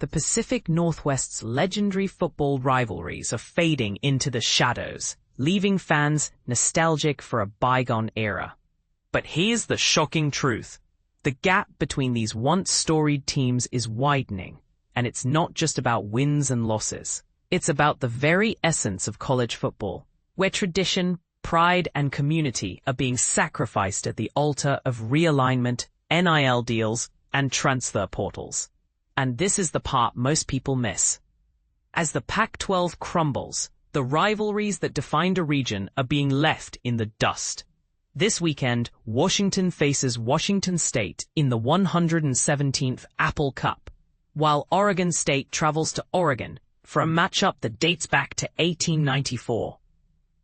The Pacific Northwest's legendary football rivalries are fading into the shadows, leaving fans nostalgic for a bygone era. But here's the shocking truth. The gap between these once storied teams is widening, and it's not just about wins and losses. It's about the very essence of college football, where tradition, pride, and community are being sacrificed at the altar of realignment, NIL deals, and transfer portals. And this is the part most people miss. As the Pac-12 crumbles, the rivalries that defined a region are being left in the dust. This weekend, Washington faces Washington State in the 117th Apple Cup, while Oregon State travels to Oregon for a matchup that dates back to 1894.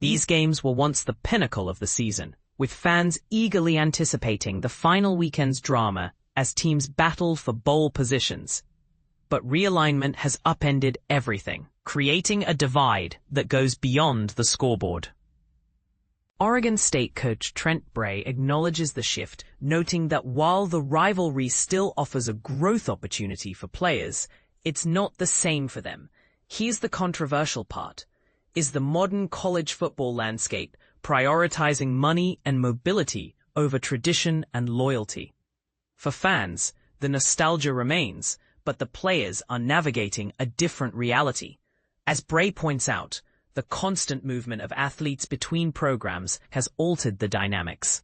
These games were once the pinnacle of the season, with fans eagerly anticipating the final weekend's drama as teams battled for bowl positions. But realignment has upended everything, creating a divide that goes beyond the scoreboard. Oregon State coach Trent Bray acknowledges the shift, noting that while the rivalry still offers a growth opportunity for players, it's not the same for them. Here's the controversial part. Is the modern college football landscape prioritizing money and mobility over tradition and loyalty? For fans, the nostalgia remains, but the players are navigating a different reality. As Bray points out, the constant movement of athletes between programs has altered the dynamics.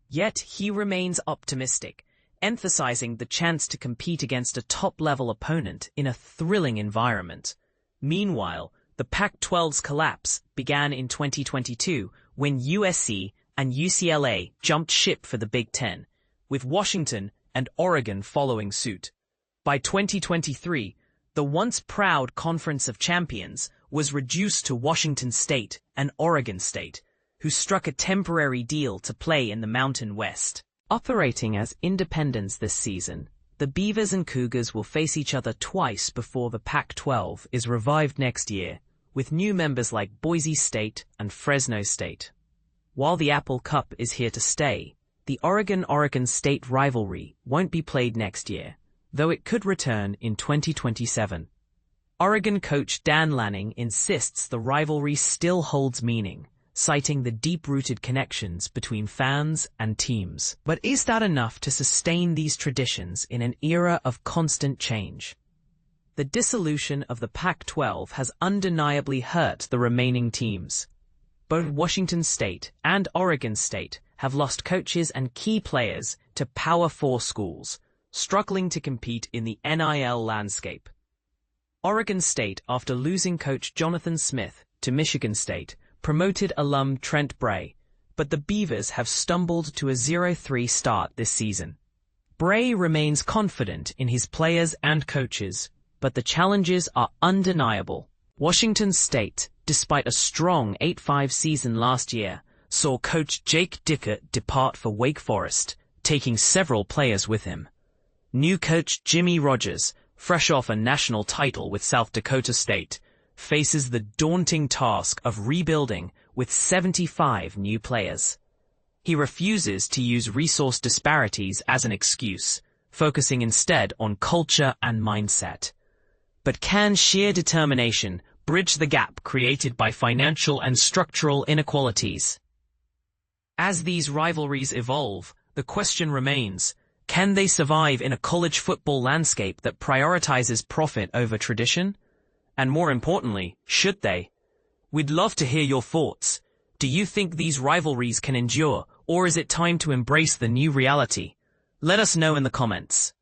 Yet he remains optimistic, emphasizing the chance to compete against a top-level opponent in a thrilling environment. Meanwhile, the Pac-12's collapse began in 2022 when USC and UCLA jumped ship for the Big Ten, with Washington and Oregon following suit. By 2023, the once proud Conference of Champions was reduced to Washington State and Oregon State, who struck a temporary deal to play in the Mountain West. Operating as independents this season, the Beavers and Cougars will face each other twice before the Pac-12 is revived next year, with new members like Boise State and Fresno State. While the Apple Cup is here to stay, the Oregon State rivalry won't be played next year, though it could return in 2027. Oregon coach Dan Lanning insists the rivalry still holds meaning, citing the deep-rooted connections between fans and teams. But is that enough to sustain these traditions in an era of constant change? The dissolution of the Pac-12 has undeniably hurt the remaining teams. Both Washington State and Oregon State have lost coaches and key players to Power 4 schools, struggling to compete in the NIL landscape. Oregon State, after losing coach Jonathan Smith to Michigan State, promoted alum Trent Bray, but the Beavers have stumbled to a 0-3 start this season. Bray remains confident in his players and coaches, but the challenges are undeniable. Washington State, despite a strong 8-5 season last year, saw coach Jake Dickert depart for Wake Forest, taking several players with him. New coach Jimmy Rogers, fresh off a national title with South Dakota State, faces the daunting task of rebuilding with 75 new players. He refuses to use resource disparities as an excuse, focusing instead on culture and mindset. But can sheer determination bridge the gap created by financial and structural inequalities? As these rivalries evolve, the question remains, can they survive in a college football landscape that prioritizes profit over tradition? And more importantly, should they? We'd love to hear your thoughts. Do you think these rivalries can endure, or is it time to embrace the new reality? Let us know in the comments.